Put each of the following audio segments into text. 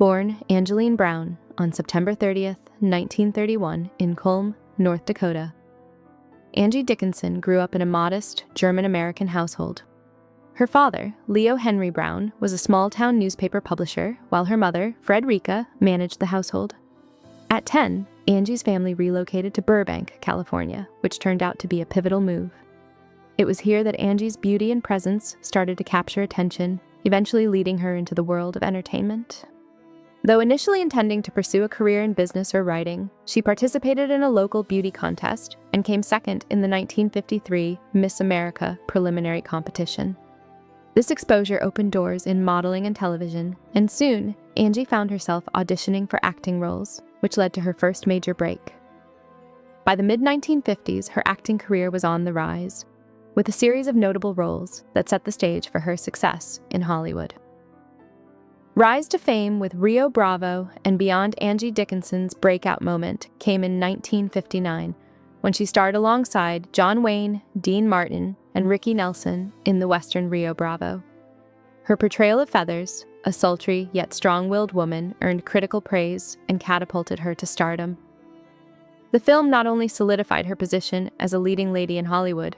Born Angeline Brown on September 30th, 1931 in Culm, North Dakota, Angie Dickinson grew up in a modest German-American household. Her father, Leo Henry Brown, was a small-town newspaper publisher, while her mother, Frederica, managed the household. At 10, Angie's family relocated to Burbank, California, which turned out to be a pivotal move. It was here that Angie's beauty and presence started to capture attention, eventually leading her into the world of entertainment. Though initially intending to pursue a career in business or writing, she participated in a local beauty contest and came second in the 1953 Miss America preliminary competition. This exposure opened doors in modeling and television, and soon, Angie found herself auditioning for acting roles, which led to her first major break. By the mid-1950s, her acting career was on the rise, with a series of notable roles that set the stage for her success in Hollywood. Rise to fame with Rio Bravo and beyond Angie Dickinson's breakout moment came in 1959, when she starred alongside John Wayne, Dean Martin, and Ricky Nelson in the Western Rio Bravo. Her portrayal of Feathers, a sultry yet strong-willed woman, earned critical praise and catapulted her to stardom. The film not only solidified her position as a leading lady in Hollywood,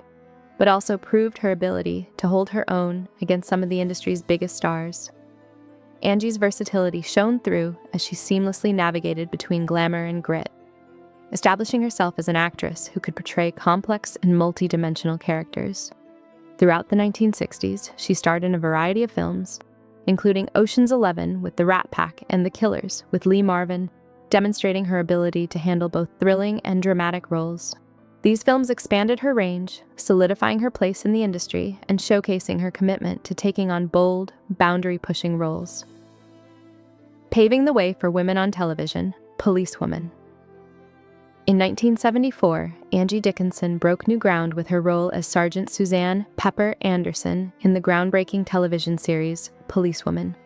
but also proved her ability to hold her own against some of the industry's biggest stars. Angie's versatility shone through as she seamlessly navigated between glamour and grit, establishing herself as an actress who could portray complex and multi-dimensional characters. Throughout the 1960s, she starred in a variety of films, including Ocean's 11 with the Rat Pack and The Killers with Lee Marvin, demonstrating her ability to handle both thrilling and dramatic roles. These films expanded her range, solidifying her place in the industry and showcasing her commitment to taking on bold, boundary-pushing roles. Paving the way for women on television, Policewoman. In 1974, Angie Dickinson broke new ground with her role as Sergeant Suzanne Pepper Anderson in the groundbreaking television series Policewoman.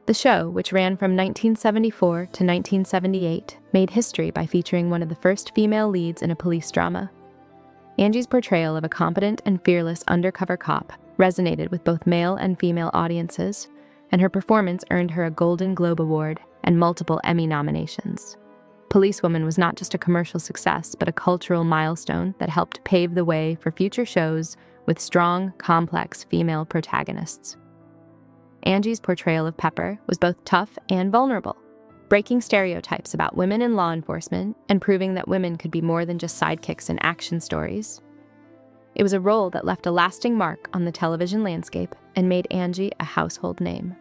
The show, which ran from 1974 to 1978, made history by featuring one of the first female leads in a police drama. Angie's portrayal of a competent and fearless undercover cop resonated with both male and female audiences, and her performance earned her a Golden Globe Award and multiple Emmy nominations. Policewoman was not just a commercial success, but a cultural milestone that helped pave the way for future shows with strong, complex female protagonists. Angie's portrayal of Pepper was both tough and vulnerable, breaking stereotypes about women in law enforcement and proving that women could be more than just sidekicks in action stories. It was a role that left a lasting mark on the television landscape and made Angie a household name.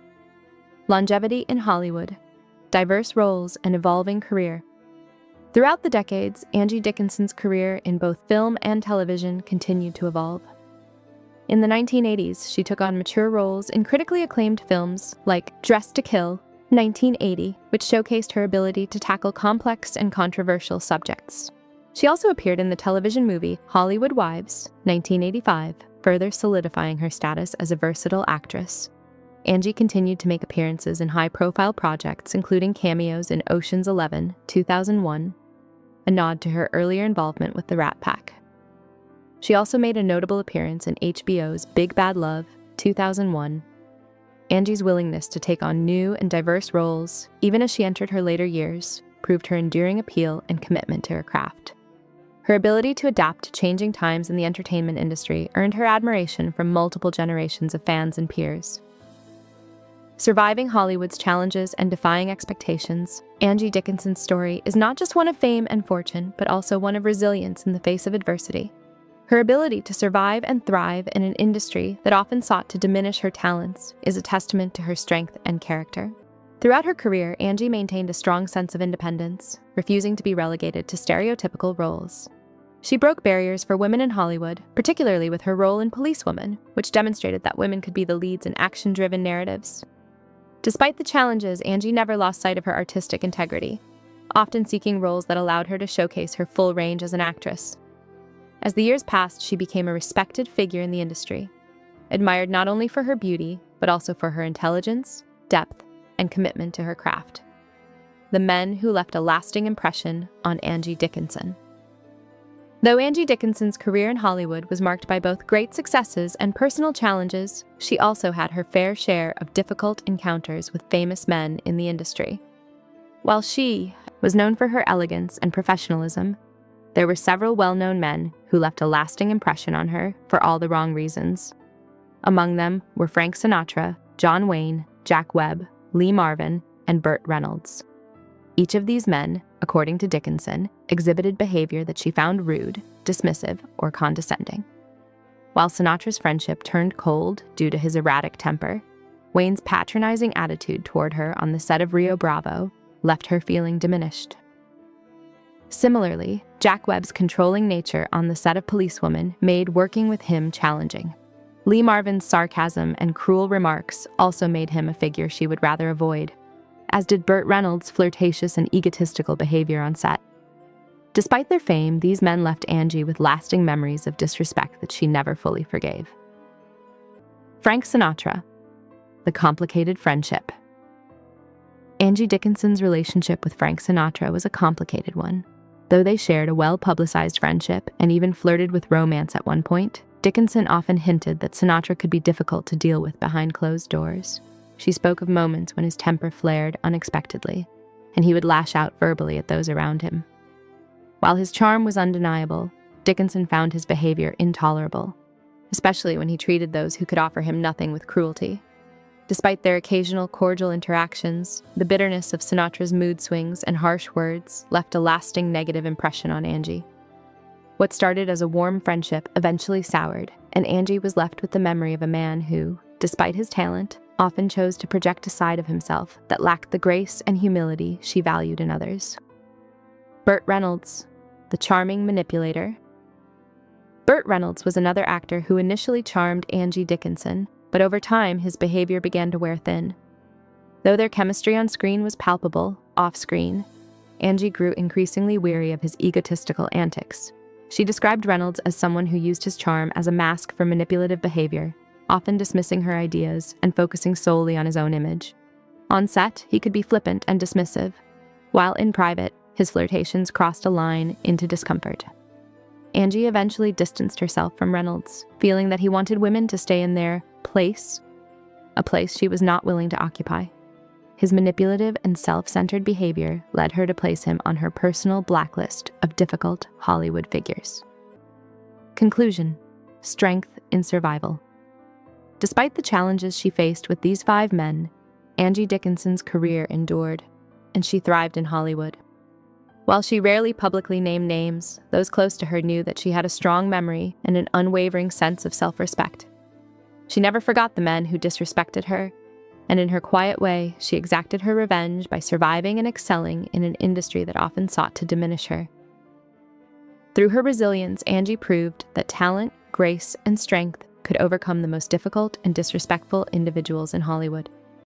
Longevity in Hollywood, diverse roles, and evolving career. Throughout the decades, Angie Dickinson's career in both film and television continued to evolve. In the 1980s, she took on mature roles in critically acclaimed films like Dressed to Kill, 1980, which showcased her ability to tackle complex and controversial subjects. She also appeared in the television movie Hollywood Wives, 1985, further solidifying her status as a versatile actress. Angie continued to make appearances in high-profile projects, including cameos in Ocean's 11, 2001, a nod to her earlier involvement with the Rat Pack. She also made a notable appearance in HBO's Big Bad Love, 2001. Angie's willingness to take on new and diverse roles, even as she entered her later years, proved her enduring appeal and commitment to her craft. Her ability to adapt to changing times in the entertainment industry earned her admiration from multiple generations of fans and peers. Surviving Hollywood's challenges and defying expectations, Angie Dickinson's story is not just one of fame and fortune, but also one of resilience in the face of adversity. Her ability to survive and thrive in an industry that often sought to diminish her talents is a testament to her strength and character. Throughout her career, Angie maintained a strong sense of independence, refusing to be relegated to stereotypical roles. She broke barriers for women in Hollywood, particularly with her role in Policewoman, which demonstrated that women could be the leads in action-driven narratives. Despite the challenges, Angie never lost sight of her artistic integrity, often seeking roles that allowed her to showcase her full range as an actress. As the years passed, she became a respected figure in the industry, admired not only for her beauty, but also for her intelligence, depth, and commitment to her craft. The men who left a lasting impression on Angie Dickinson. Though Angie Dickinson's career in Hollywood was marked by both great successes and personal challenges, she also had her fair share of difficult encounters with famous men in the industry. While she was known for her elegance and professionalism, there were several well-known men who left a lasting impression on her for all the wrong reasons. Among them were Frank Sinatra, John Wayne, Jack Webb, Lee Marvin, and Burt Reynolds. Each of these men, according to Dickinson, exhibited behavior that she found rude, dismissive, or condescending. While Sinatra's friendship turned cold due to his erratic temper, Wayne's patronizing attitude toward her on the set of Rio Bravo left her feeling diminished. Similarly, Jack Webb's controlling nature on the set of Policewoman made working with him challenging. Lee Marvin's sarcasm and cruel remarks also made him a figure she would rather avoid, as did Burt Reynolds' flirtatious and egotistical behavior on set. Despite their fame, these men left Angie with lasting memories of disrespect that she never fully forgave. Frank Sinatra, the complicated friendship. Angie Dickinson's relationship with Frank Sinatra was a complicated one. Though they shared a well-publicized friendship and even flirted with romance at one point, Dickinson often hinted that Sinatra could be difficult to deal with behind closed doors. She spoke of moments when his temper flared unexpectedly, and he would lash out verbally at those around him. While his charm was undeniable, Dickinson found his behavior intolerable, especially when he treated those who could offer him nothing with cruelty. Despite their occasional cordial interactions, the bitterness of Sinatra's mood swings and harsh words left a lasting negative impression on Angie. What started as a warm friendship eventually soured, and Angie was left with the memory of a man who, despite his talent, often chose to project a side of himself that lacked the grace and humility she valued in others. Burt Reynolds, the charming manipulator. Burt Reynolds was another actor who initially charmed Angie Dickinson, but over time his behavior began to wear thin. Though their chemistry on screen was palpable, off-screen, Angie grew increasingly weary of his egotistical antics. She described Reynolds as someone who used his charm as a mask for manipulative behavior, often dismissing her ideas and focusing solely on his own image. On set, he could be flippant and dismissive, while in private, his flirtations crossed a line into discomfort. Angie eventually distanced herself from Reynolds, feeling that he wanted women to stay in their place, a place she was not willing to occupy. His manipulative and self-centered behavior led her to place him on her personal blacklist of difficult Hollywood figures. Conclusion: strength in survival. Despite the challenges she faced with these 5 men, Angie Dickinson's career endured, and she thrived in Hollywood. While she rarely publicly named names, those close to her knew that she had a strong memory and an unwavering sense of self-respect. She never forgot the men who disrespected her, and in her quiet way, she exacted her revenge by surviving and excelling in an industry that often sought to diminish her. Through her resilience, Angie proved that talent, grace, and strength could overcome the most difficult and disrespectful individuals in Hollywood.